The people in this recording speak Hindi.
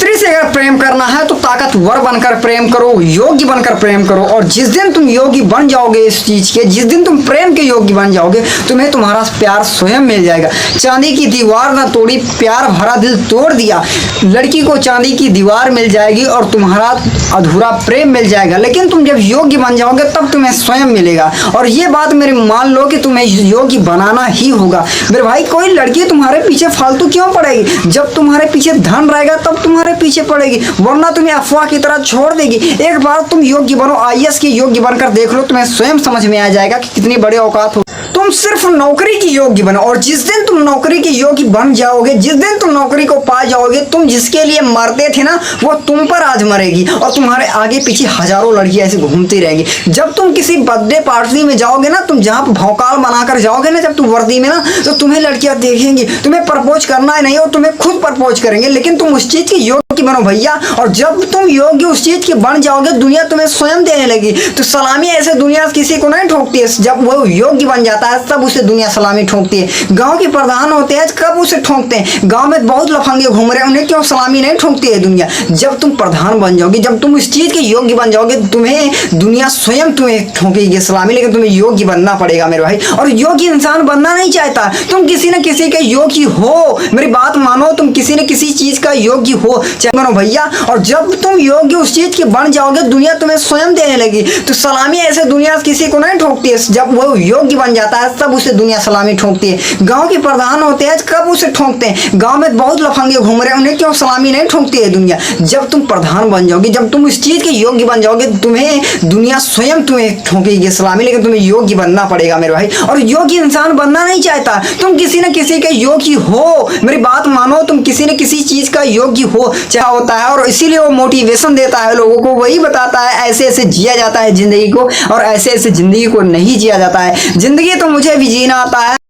स्त्री से अगर प्रेम करना है तो ताकतवर बनकर प्रेम करो, योग्य बनकर प्रेम करो। और जिस दिन तुम योग्य बन जाओगे इस चीज के, जिस दिन तुम प्रेम के योग्य बन जाओगे, तुम्हें तुम्हारा प्यार स्वयं मिल जाएगा। चांदी की दीवार ना तोड़ी, प्यार भरा दिल तोड़ दिया। लड़की को चांदी की दीवार मिल जाएगी और तुम्हारा अधूरा प्रेम मिल जाएगा, लेकिन तुम जब योग्य बन जाओगे तब तुम्हें स्वयं मिलेगा। और ये बात मेरी मान लो कि तुम्हें योग्य बनाना ही होगा मेरे भाई। कोई लड़की तुम्हारे पीछे फालतू क्यों पड़ेगी? जब तुम्हारे पीछे धन रहेगा तब तुम्हारे पीछे पड़ेगी, वरना तुम्हें अफवाह की तरह छोड़ देगी। एक बार तुम योग्य बनो, आईएएस की योग्य बनकर देख लो, तुम्हें स्वयं समझ में आ जाएगा कि कितनी बड़ी औकात हो। तुम सिर्फ नौकरी की योग्य बनो, और जिस दिन तुम नौकरी की योग्य बन जाओगे, जिस दिन तुम नौकरी को पा जाओगे, तुम जिसके लिए मरते थे ना, वो तुम पर आज मरेगी और तुम्हारे आगे पीछे हजारों लड़कियां ऐसे घूमती रहेंगी। जब तुम किसी बर्थडे पार्टी में जाओगे ना, तुम जहाँ भौकाल बनाकर जाओगे ना, जब तुम वर्दी में ना, तो तुम्हें लड़कियां देखेंगी। तुम्हें प्रपोज करना है नहीं, और तुम्हें खुद प्रपोज करेंगे, लेकिन तुम उस चीज की योग्य बनो भैया। और जब तुम योग्य उस चीज के बन जाओगे, दुनिया तुम्हें स्वयं देने लगी। तो सलामी ऐसे दुनिया किसी को नहीं ठोकती है, जब वो योग्य बन जाता है तब उसे दुनिया सलामी ठोकती है। गांव के प्रधान होते हैं कब उसे ठोकते हैं? गांव में बहुत लफंगे घूम रहे हैं, उन्हें क्यों सलामी नहीं ठोकती है दुनिया? जब तुम प्रधान बन जाओगे, जब तुम इस चीज के योग्य बन जाओगे, तुम्हें दुनिया स्वयं तुम्हें ठोकेगी सलामी, लेकिन तुम्हें योग्य बनना पड़ेगा मेरे भाई। और योग्य इंसान बनना नहीं चाहता, तुम किसी न किसी के योग्य हो, मेरी बात मानो, तुम किसी न किसी चीज का योग्य हो बनो भैया। और जब तुम योग्य उस चीज के बन जाओगे, दुनिया तुम्हें स्वयं देने लगी। तो सलामी ऐसे दुनिया किसी को नहीं ठोकती है, जब वो योग्य बन जाता है तब उसे दुनिया सलामी ठोकती है। गांव के प्रधान होते हैं कब उसे ठोकते हैं? गांव में बहुत लफंगे घूम रहे हैं, उन्हें क्यों सलामी नहीं ठोकती है दुनिया? जब तुम प्रधान बन जाओगे, जब तुम इस चीज के योग्य बन जाओगे, तुम्हें दुनिया स्वयं तुम्हें ठोकेगी सलामी, लेकिन तुम्हें योग्य बनना पड़ेगा मेरे भाई। और योग्य इंसान बनना नहीं चाहता, तुम किसी न किसी के योग्य हो, मेरी बात मानो, तुम किसी न किसी चीज का योग्य हो क्या होता है। और इसीलिए वो मोटिवेशन देता है लोगों को, वही बताता है ऐसे ऐसे जिया जाता है जिंदगी को, और ऐसे ऐसे जिंदगी को नहीं जिया जाता है। जिंदगी तो मुझे भी जीना आता है।